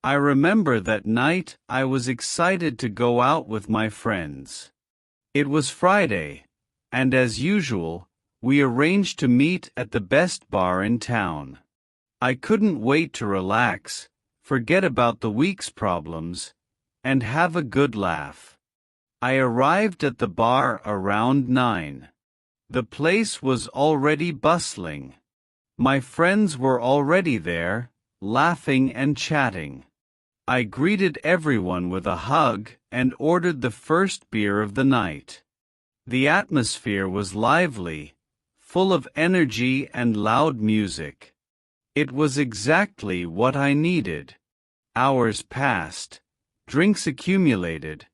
I remember that night I was excited to go out with my friends. It was Friday, and as usual, we arranged to meet at the best bar in town. I couldn't wait to relax, forget about the week's problems, and have a good laugh. I arrived at the bar around 9. The place was already bustling. My friends were already there, laughing and chatting. I greeted everyone with a hug and ordered the first beer of the night. The atmosphere was lively, full of energy and loud music. It was exactly what I needed. Hours passed, drinks accumulated,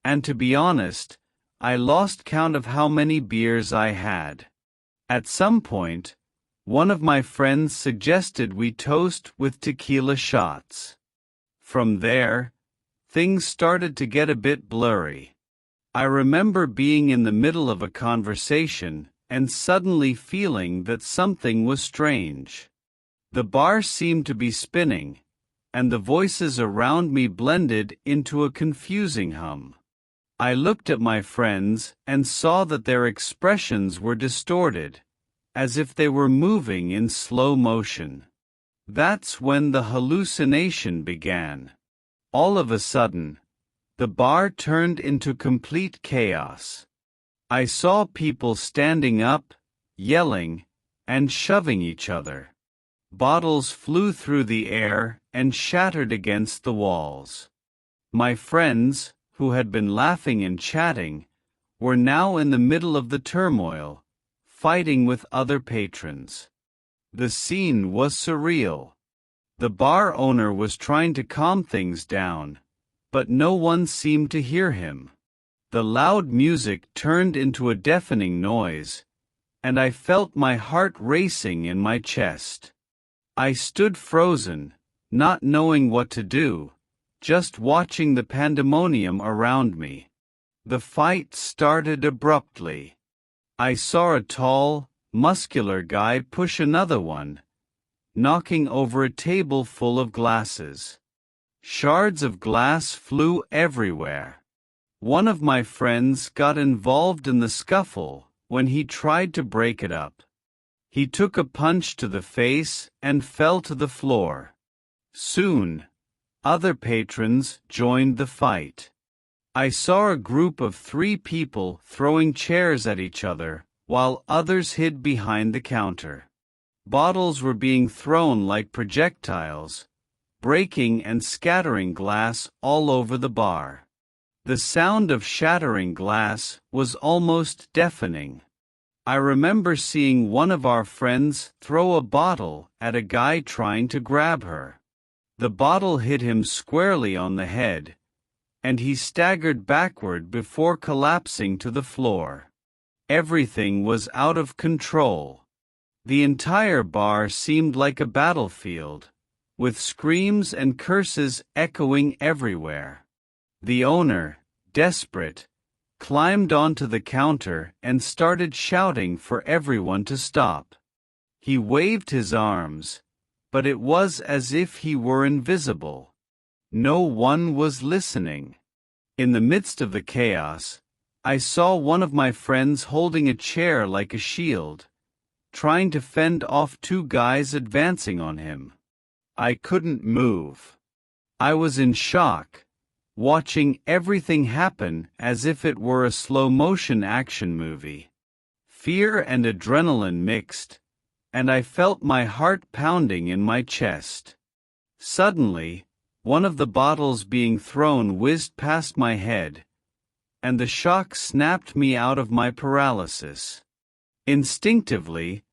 and to be honest, I lost count of how many beers I had. At some point, one of my friends suggested we toast with tequila shots. From there, things started to get a bit blurry. I remember being in the middle of a conversation and suddenly feeling that something was strange. The bar seemed to be spinning, and the voices around me blended into a confusing hum. I looked at my friends and saw that their expressions were distorted, as if they were moving in slow motion. That's when the hallucination began. All of a sudden, the bar turned into complete chaos. I saw people standing up, yelling, and shoving each other. Bottles flew through the air and shattered against the walls. My friends, who had been laughing and chatting, were now in the middle of the turmoil, fighting with other patrons. The scene was surreal. The bar owner was trying to calm things down, but no one seemed to hear him. The loud music turned into a deafening noise, and I felt my heart racing in my chest. I stood frozen, not knowing what to do, just watching the pandemonium around me. The fight started abruptly. I saw a tall, muscular guy push another one, knocking over a table full of glasses. Shards of glass flew everywhere. One of my friends got involved in the scuffle when he tried to break it up. He took a punch to the face and fell to the floor. Soon, other patrons joined the fight. I saw a group of 3 people throwing chairs at each other, while others hid behind the counter. Bottles were being thrown like projectiles, breaking and scattering glass all over the bar. The sound of shattering glass was almost deafening. I remember seeing one of our friends throw a bottle at a guy trying to grab her. The bottle hit him squarely on the head, and he staggered backward before collapsing to the floor. Everything was out of control. The entire bar seemed like a battlefield, with screams and curses echoing everywhere. The owner, desperate, climbed onto the counter and started shouting for everyone to stop. He waved his arms, but it was as if he were invisible. No one was listening. In the midst of the chaos, I saw one of my friends holding a chair like a shield, trying to fend off 2 guys advancing on him. I couldn't move. I was in shock, watching everything happen as if it were a slow-motion action movie. Fear and adrenaline mixed, and I felt my heart pounding in my chest. Suddenly, one of the bottles being thrown whizzed past my head, and the shock snapped me out of my paralysis. Instinctively,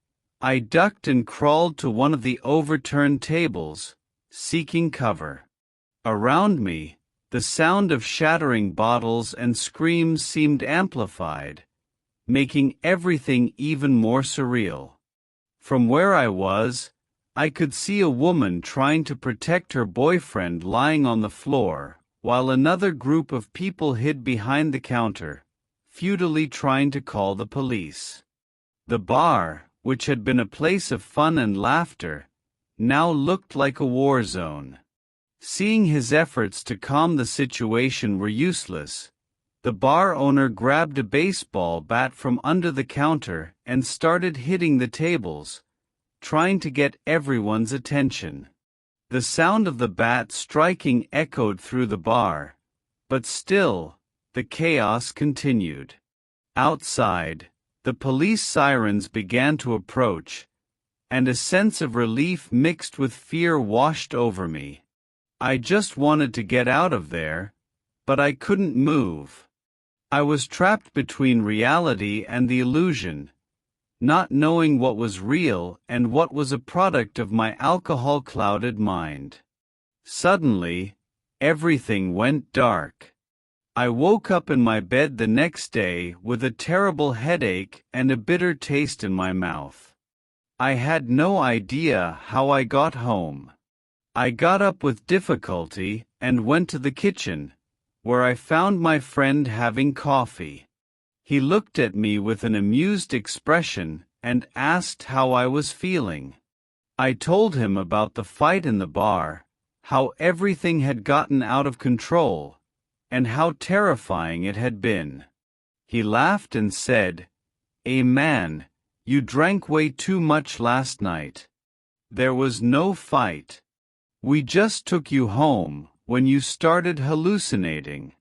I ducked and crawled to one of the overturned tables, seeking cover. Around me, the sound of shattering bottles and screams seemed amplified, making everything even more surreal. From where I was, I could see a woman trying to protect her boyfriend lying on the floor, while another group of people hid behind the counter, futilely trying to call the police. The bar, which had been a place of fun and laughter, now looked like a war zone. Seeing his efforts to calm the situation were useless, the bar owner grabbed a baseball bat from under the counter and started hitting the tables, trying to get everyone's attention. The sound of the bat striking echoed through the bar, but still, the chaos continued. Outside, the police sirens began to approach, and a sense of relief mixed with fear washed over me. I just wanted to get out of there, but I couldn't move. I was trapped between reality and the illusion, not knowing what was real and what was a product of my alcohol-clouded mind. Suddenly, everything went dark. I woke up in my bed the next day with a terrible headache and a bitter taste in my mouth. I had no idea how I got home. I got up with difficulty and went to the kitchen, where I found my friend having coffee. He looked at me with an amused expression and asked how I was feeling. I told him about the fight in the bar, how everything had gotten out of control, and how terrifying it had been. He laughed and said, "Man, you drank way too much last night. There was no fight. We just took you home when you started hallucinating.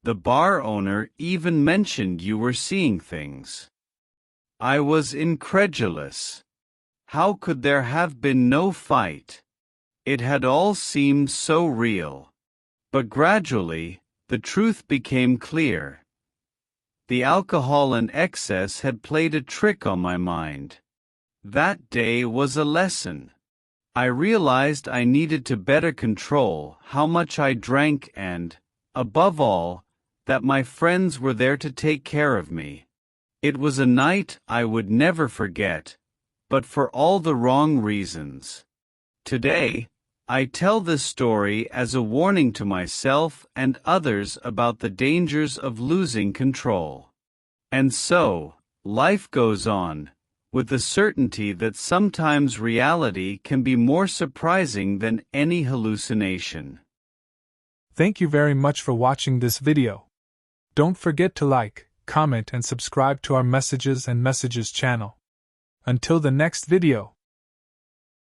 The bar owner even mentioned you were seeing things." I was incredulous. How could there have been no fight? It had all seemed so real. But gradually, the truth became clear. The alcohol and excess had played a trick on my mind. That day was a lesson. I realized I needed to better control how much I drank and, above all, that my friends were there to take care of me. It was a night I would never forget, but for all the wrong reasons. Today, I tell this story as a warning to myself and others about the dangers of losing control. And so, life goes on, with the certainty that sometimes reality can be more surprising than any hallucination. Thank you very much for watching this video. Don't forget to like, comment and subscribe to our Messages and Messages channel. Until the next video.